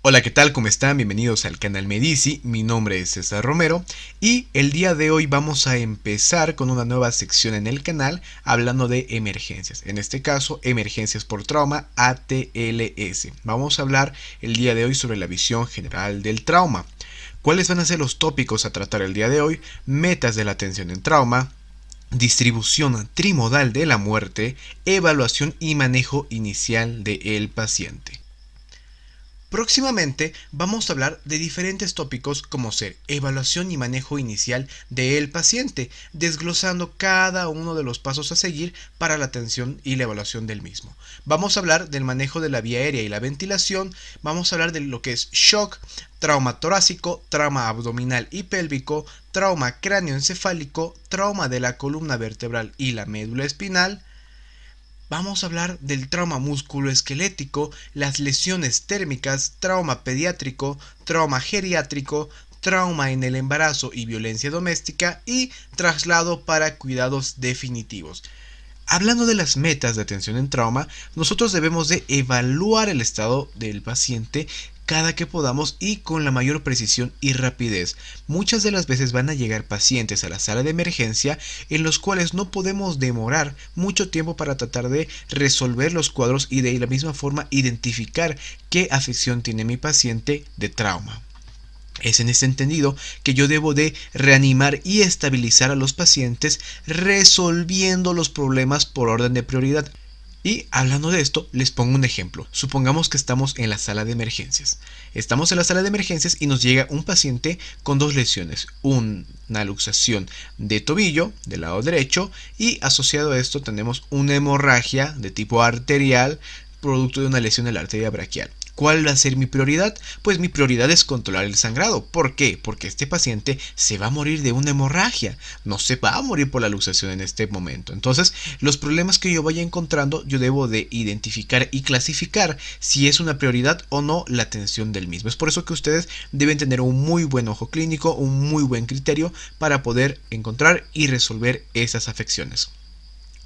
Hola, ¿qué tal? ¿Cómo están? Bienvenidos al canal Medici. Mi nombre es César Romero y el día de hoy vamos a empezar con una nueva sección en el canal hablando de emergencias. En este caso, emergencias por trauma, ATLS. Vamos a hablar el día de hoy sobre la visión general del trauma. ¿Cuáles van a ser los tópicos a tratar el día de hoy? Metas de la atención en trauma, distribución trimodal de la muerte, evaluación y manejo inicial del paciente. Próximamente vamos a hablar de diferentes tópicos como ser evaluación y manejo inicial del paciente, desglosando cada uno de los pasos a seguir para la atención y la evaluación del mismo. Vamos a hablar del manejo de la vía aérea y la ventilación, vamos a hablar de lo que es shock, trauma torácico, trauma abdominal y pélvico, trauma cráneoencefálico, trauma de la columna vertebral y la médula espinal. Vamos a hablar del trauma musculoesquelético, las lesiones térmicas, trauma pediátrico, trauma geriátrico, trauma en el embarazo y violencia doméstica y traslado para cuidados definitivos. Hablando de las metas de atención en trauma, nosotros debemos de evaluar el estado del paciente cada que podamos y con la mayor precisión y rapidez. Muchas de las veces van a llegar pacientes a la sala de emergencia en los cuales no podemos demorar mucho tiempo para tratar de resolver los cuadros y de la misma forma identificar qué afección tiene mi paciente de trauma. Es en este entendido que yo debo de reanimar y estabilizar a los pacientes resolviendo los problemas por orden de prioridad. Y hablando de esto, les pongo un ejemplo. Supongamos que estamos en la sala de emergencias. Estamos en la sala de emergencias y nos llega un paciente con dos lesiones. Una luxación de tobillo del lado derecho y asociado a esto tenemos una hemorragia de tipo arterial producto de una lesión de la arteria braquial. ¿Cuál va a ser mi prioridad? Pues mi prioridad es controlar el sangrado. ¿Por qué? Porque este paciente se va a morir de una hemorragia. No se va a morir por la luxación en este momento. Entonces, los problemas que yo vaya encontrando, yo debo de identificar y clasificar si es una prioridad o no la atención del mismo. Es por eso que ustedes deben tener un muy buen ojo clínico, un muy buen criterio para poder encontrar y resolver esas afecciones.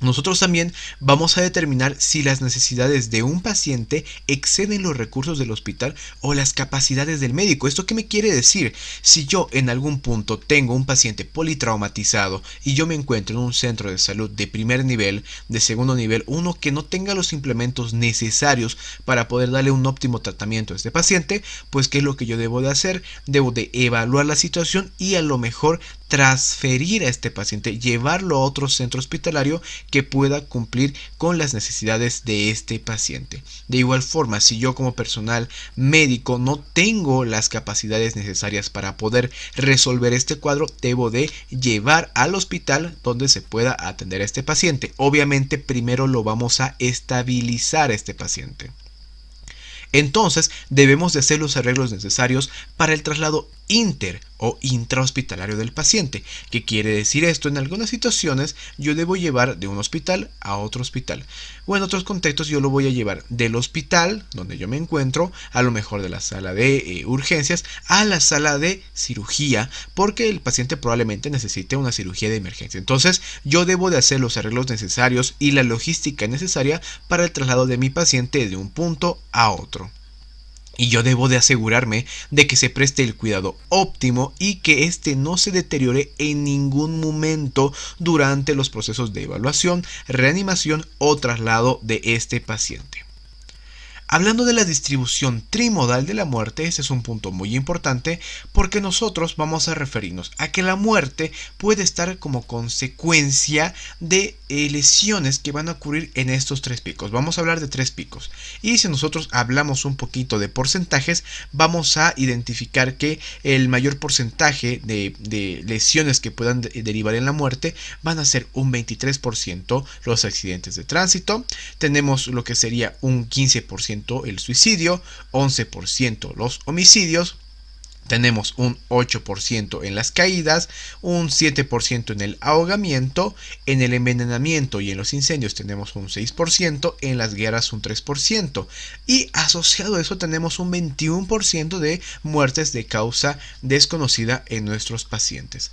Nosotros también vamos a determinar si las necesidades de un paciente exceden los recursos del hospital o las capacidades del médico. ¿Esto qué me quiere decir? Si yo en algún punto tengo un paciente politraumatizado y yo me encuentro en un centro de salud de primer nivel, de segundo nivel, uno que no tenga los implementos necesarios para poder darle un óptimo tratamiento a este paciente, pues ¿qué es lo que yo debo de hacer? Debo de evaluar la situación y a lo mejor transferir a este paciente, llevarlo a otro centro hospitalario que pueda cumplir con las necesidades de este paciente. De igual forma, si yo como personal médico no tengo las capacidades necesarias para poder resolver este cuadro, debo de llevar al hospital donde se pueda atender a este paciente. Obviamente primero lo vamos a estabilizar a este paciente. Entonces debemos de hacer los arreglos necesarios para el traslado inter o intrahospitalario del paciente. ¿Qué quiere decir esto? En algunas situaciones yo debo llevar de un hospital a otro hospital, o en otros contextos yo lo voy a llevar del hospital donde yo me encuentro, a lo mejor de la sala de urgencias a la sala de cirugía, porque el paciente probablemente necesite una cirugía de emergencia. Entonces yo debo de hacer los arreglos necesarios y la logística necesaria para el traslado de mi paciente de un punto a otro. Y yo debo de asegurarme de que se preste el cuidado óptimo y que éste no se deteriore en ningún momento durante los procesos de evaluación, reanimación o traslado de este paciente. Hablando de la distribución trimodal de la muerte, ese es un punto muy importante porque nosotros vamos a referirnos a que la muerte puede estar como consecuencia de lesiones que van a ocurrir en estos tres picos. Vamos a hablar de tres picos y si nosotros hablamos un poquito de porcentajes, vamos a identificar que el mayor porcentaje de lesiones que puedan derivar en la muerte van a ser un 23% los accidentes de tránsito, tenemos lo que sería un 15% el suicidio, 11% los homicidios, tenemos un 8% en las caídas, un 7% en el ahogamiento, en el envenenamiento y en los incendios tenemos un 6%, en las guerras un 3% y asociado a eso tenemos un 21% de muertes de causa desconocida en nuestros pacientes.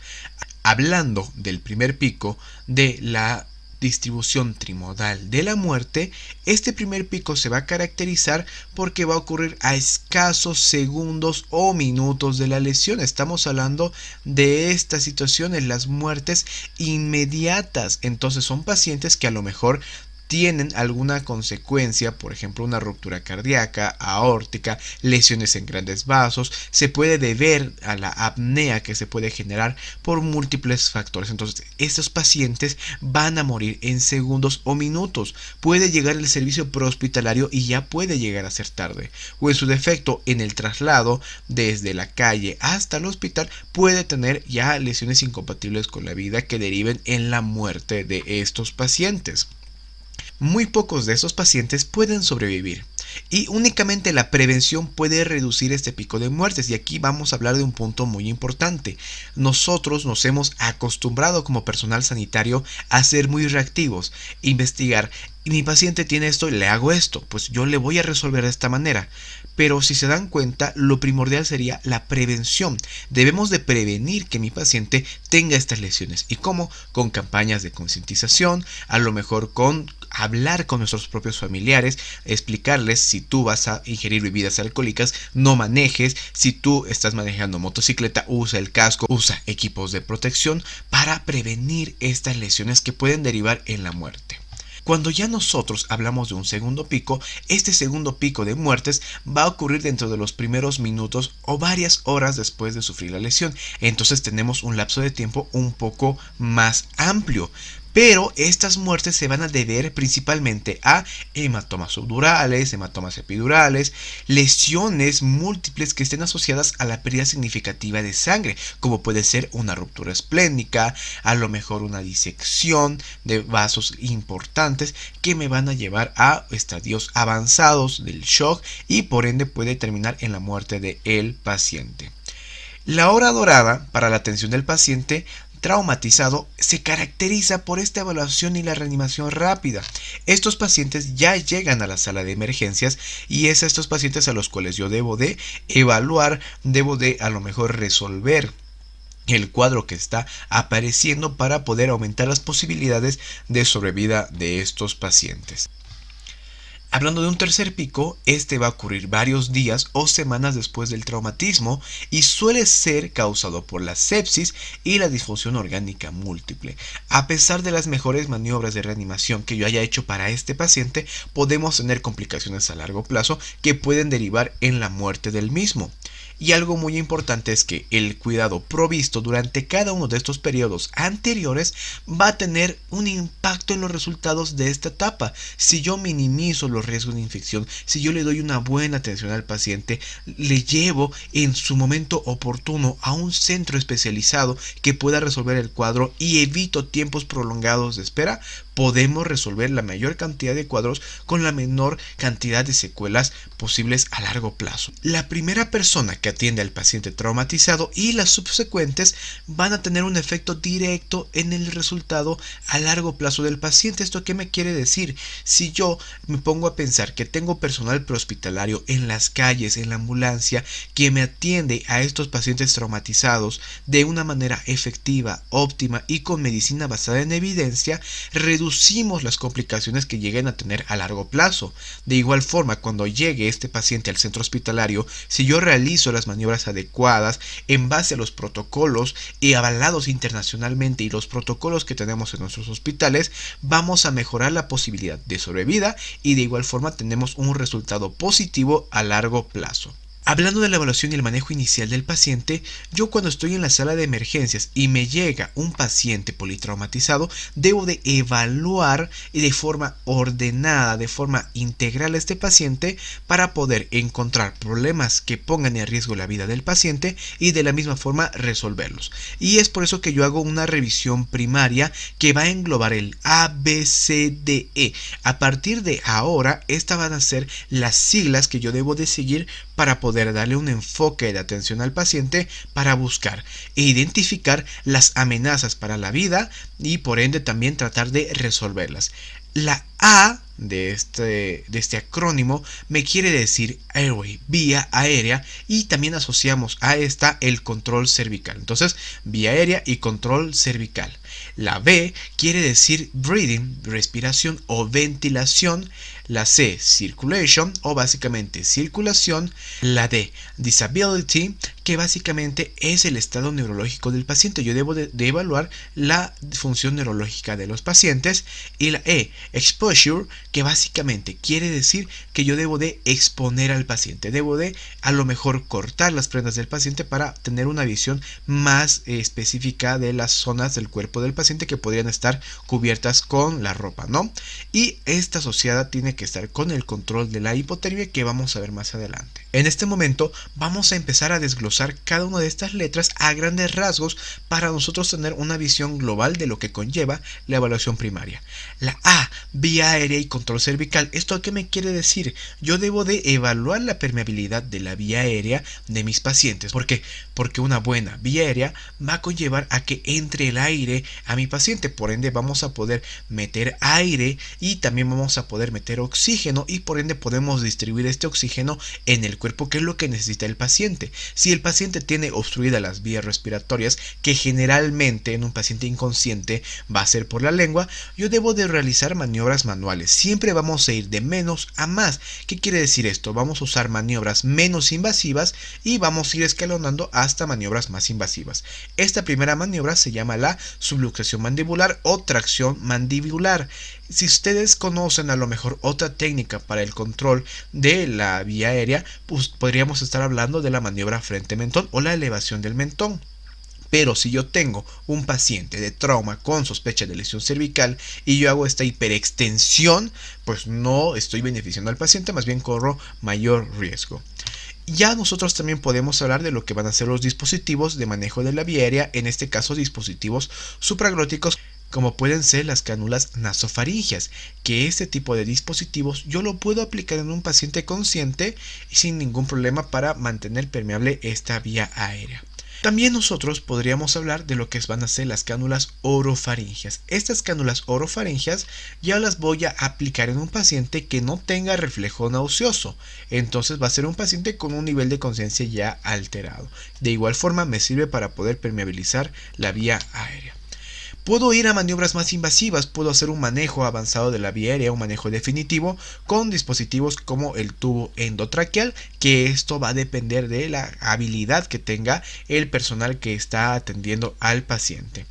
Hablando del primer pico de la distribución trimodal de la muerte, este primer pico se va a caracterizar porque va a ocurrir a escasos segundos o minutos de la lesión. Estamos hablando de estas situaciones, las muertes inmediatas. Entonces son pacientes que a lo mejor tienen alguna consecuencia, por ejemplo una ruptura cardíaca, aórtica, lesiones en grandes vasos, se puede deber a la apnea que se puede generar por múltiples factores. Entonces estos pacientes van a morir en segundos o minutos. Puede llegar el servicio prehospitalario y ya puede llegar a ser tarde, o en su defecto en el traslado desde la calle hasta el hospital puede tener ya lesiones incompatibles con la vida que deriven en la muerte de estos pacientes. Muy pocos de esos pacientes pueden sobrevivir y únicamente la prevención puede reducir este pico de muertes. Y aquí vamos a hablar de un punto muy importante. Nosotros nos hemos acostumbrado como personal sanitario a ser muy reactivos, investigar. Y mi paciente tiene esto y le hago esto, pues yo le voy a resolver de esta manera. Pero si se dan cuenta, lo primordial sería la prevención. Debemos de prevenir que mi paciente tenga estas lesiones. ¿Y cómo? Con campañas de concientización, a lo mejor con hablar con nuestros propios familiares, explicarles: si tú vas a ingerir bebidas alcohólicas, no manejes; si tú estás manejando motocicleta, usa el casco, usa equipos de protección para prevenir estas lesiones que pueden derivar en la muerte. Cuando ya nosotros hablamos de un segundo pico, este segundo pico de muertes va a ocurrir dentro de los primeros minutos o varias horas después de sufrir la lesión. Entonces tenemos un lapso de tiempo un poco más amplio. Pero estas muertes se van a deber principalmente a hematomas subdurales, hematomas epidurales, lesiones múltiples que estén asociadas a la pérdida significativa de sangre, como puede ser una ruptura esplénica, a lo mejor una disección de vasos importantes que me van a llevar a estadios avanzados del shock y por ende puede terminar en la muerte del paciente. La hora dorada para la atención del paciente traumatizado se caracteriza por esta evaluación y la reanimación rápida. Estos pacientes ya llegan a la sala de emergencias y es a estos pacientes a los cuales yo debo de evaluar, debo de a lo mejor resolver el cuadro que está apareciendo para poder aumentar las posibilidades de sobrevida de estos pacientes. Hablando de un tercer pico, este va a ocurrir varios días o semanas después del traumatismo y suele ser causado por la sepsis y la disfunción orgánica múltiple. A pesar de las mejores maniobras de reanimación que yo haya hecho para este paciente, podemos tener complicaciones a largo plazo que pueden derivar en la muerte del mismo. Y algo muy importante es que el cuidado provisto durante cada uno de estos periodos anteriores va a tener un impacto en los resultados de esta etapa. Si yo minimizo los riesgos de infección, si yo le doy una buena atención al paciente, le llevo en su momento oportuno a un centro especializado que pueda resolver el cuadro y evito tiempos prolongados de espera, podemos resolver la mayor cantidad de cuadros con la menor cantidad de secuelas posibles a largo plazo. La primera persona que atiende al paciente traumatizado y las subsecuentes van a tener un efecto directo en el resultado a largo plazo del paciente. ¿Esto qué me quiere decir? Si yo me pongo a pensar que tengo personal prehospitalario en las calles, en la ambulancia, que me atiende a estos pacientes traumatizados de una manera efectiva, óptima y con medicina basada en evidencia, reducimos las complicaciones que lleguen a tener a largo plazo. De igual forma, cuando llegue este paciente al centro hospitalario, si yo realizo las maniobras adecuadas en base a los protocolos y avalados internacionalmente y los protocolos que tenemos en nuestros hospitales, vamos a mejorar la posibilidad de sobrevida y de igual forma tenemos un resultado positivo a largo plazo. Hablando de la evaluación y el manejo inicial del paciente, yo cuando estoy en la sala de emergencias y me llega un paciente politraumatizado, debo de evaluar de forma ordenada, de forma integral a este paciente para poder encontrar problemas que pongan en riesgo la vida del paciente y de la misma forma resolverlos. Y es por eso que yo hago una revisión primaria que va a englobar el ABCDE. A partir de ahora, estas van a ser las siglas que yo debo de seguir para poder darle un enfoque de atención al paciente para buscar e identificar las amenazas para la vida y por ende también tratar de resolverlas. La A de este acrónimo me quiere decir airway, vía aérea, y también asociamos a esta el control cervical. Entonces, vía aérea y control cervical. La B quiere decir breathing, respiración o ventilación. La C, circulation o básicamente circulación. La D, disability, que básicamente es el estado neurológico del paciente. Yo debo de evaluar la función neurológica de los pacientes. Y la E, exposure, que básicamente quiere decir que yo debo de exponer al paciente. Debo de a lo mejor cortar las prendas del paciente para tener una visión más específica de las zonas del cuerpo del paciente que podrían estar cubiertas con la ropa, ¿no? Y esta asociada tiene que estar con el control de la hipotermia, que vamos a ver más adelante. En este momento vamos a empezar a desglosar cada una de estas letras a grandes rasgos para nosotros tener una visión global de lo que conlleva la evaluación primaria. La A, vía aérea y control cervical. ¿Esto qué me quiere decir? Yo debo de evaluar la permeabilidad de la vía aérea de mis pacientes. ¿Por qué? Porque una buena vía aérea va a conllevar a que entre el aire a mi paciente. Por ende vamos a poder meter aire y también vamos a poder meter oxígeno, y por ende podemos distribuir este oxígeno en el cuerpo, que es lo que necesita el paciente. Si el paciente tiene obstruidas las vías respiratorias, que generalmente en un paciente inconsciente va a ser por la lengua, yo debo de realizar maniobras manuales. Siempre vamos a ir de menos a más. ¿Qué quiere decir esto? Vamos a usar maniobras menos invasivas y vamos a ir escalonando hasta maniobras más invasivas. Esta primera maniobra se llama la subluxación mandibular o tracción mandibular. Si ustedes conocen a lo mejor otra técnica para el control de la vía aérea, pues podríamos estar hablando de la maniobra frente mentón o la elevación del mentón. Pero si yo tengo un paciente de trauma con sospecha de lesión cervical y yo hago esta hiperextensión, pues no estoy beneficiando al paciente, más bien corro mayor riesgo. Ya nosotros también podemos hablar de lo que van a ser los dispositivos de manejo de la vía aérea, en este caso dispositivos supraglóticos, como pueden ser las cánulas nasofaringias, que este tipo de dispositivos yo lo puedo aplicar en un paciente consciente sin ningún problema para mantener permeable esta vía aérea. También nosotros podríamos hablar de lo que van a ser las cánulas orofaringias. Estas cánulas orofaringias ya las voy a aplicar en un paciente que no tenga reflejo nauseoso. Entonces va a ser un paciente con un nivel de conciencia ya alterado. De igual forma me sirve para poder permeabilizar la vía aérea. Puedo ir a maniobras más invasivas, puedo hacer un manejo avanzado de la vía aérea, un manejo definitivo con dispositivos como el tubo endotraqueal, que esto va a depender de la habilidad que tenga el personal que está atendiendo al paciente.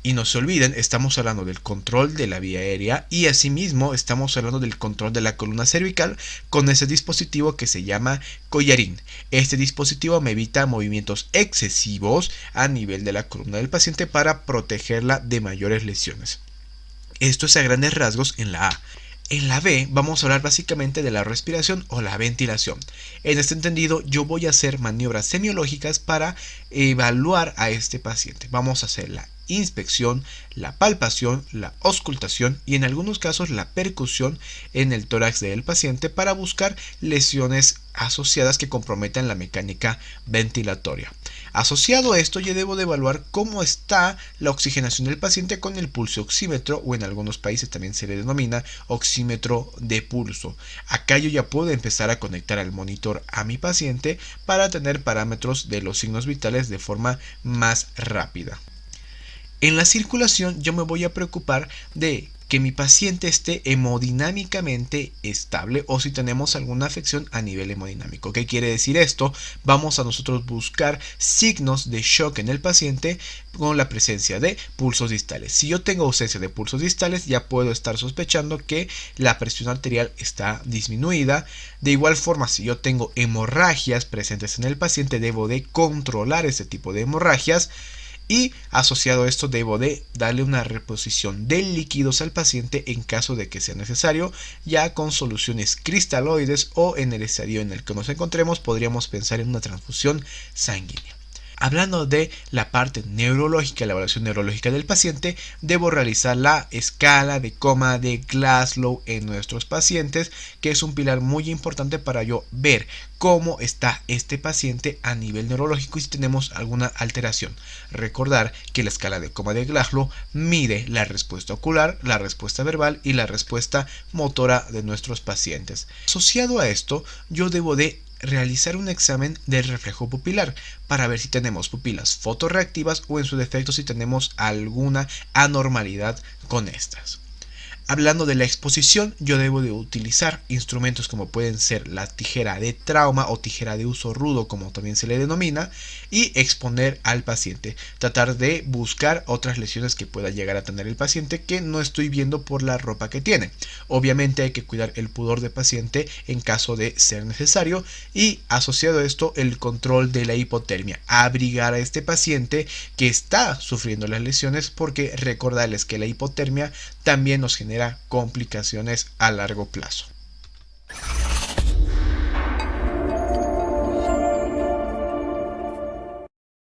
Y no se olviden, estamos hablando del control de la vía aérea y asimismo estamos hablando del control de la columna cervical con ese dispositivo que se llama collarín. Este dispositivo me evita movimientos excesivos a nivel de la columna del paciente para protegerla de mayores lesiones. Esto es a grandes rasgos en la A. En la B vamos a hablar básicamente de la respiración o la ventilación. En este entendido yo voy a hacer maniobras semiológicas para evaluar a este paciente. Vamos a hacer la inspección, la palpación, la auscultación y en algunos casos la percusión en el tórax del paciente para buscar lesiones asociadas que comprometan la mecánica ventilatoria. Asociado a esto, yo debo de evaluar cómo está la oxigenación del paciente con el pulso oxímetro, o en algunos países también se le denomina oxímetro de pulso. Acá yo ya puedo empezar a conectar al monitor a mi paciente para tener parámetros de los signos vitales de forma más rápida. En la circulación yo me voy a preocupar de que mi paciente esté hemodinámicamente estable o si tenemos alguna afección a nivel hemodinámico. ¿Qué quiere decir esto? Vamos a nosotros buscar signos de shock en el paciente con la presencia de pulsos distales. Si yo tengo ausencia de pulsos distales, ya puedo estar sospechando que la presión arterial está disminuida. De igual forma, si yo tengo hemorragias presentes en el paciente, debo de controlar este tipo de hemorragias. Y asociado a esto debo de darle una reposición de líquidos al paciente en caso de que sea necesario, ya con soluciones cristaloides o en el estadio en el que nos encontremos podríamos pensar en una transfusión sanguínea. Hablando de la parte neurológica, la evaluación neurológica del paciente, debo realizar la escala de coma de Glasgow en nuestros pacientes, que es un pilar muy importante para yo ver cómo está este paciente a nivel neurológico y si tenemos alguna alteración. Recordar que la escala de coma de Glasgow mide la respuesta ocular, la respuesta verbal y la respuesta motora de nuestros pacientes. Asociado a esto, yo debo de realizar un examen del reflejo pupilar para ver si tenemos pupilas fotorreactivas o en su defecto si tenemos alguna anormalidad con estas. Hablando de la exposición, yo debo de utilizar instrumentos como pueden ser la tijera de trauma o tijera de uso rudo, como también se le denomina, y exponer al paciente. Tratar de buscar otras lesiones que pueda llegar a tener el paciente que no estoy viendo por la ropa que tiene. Obviamente hay que cuidar el pudor del paciente en caso de ser necesario y asociado a esto el control de la hipotermia. Abrigar a este paciente que está sufriendo las lesiones porque recordarles que la hipotermia también nos genera complicaciones a largo plazo.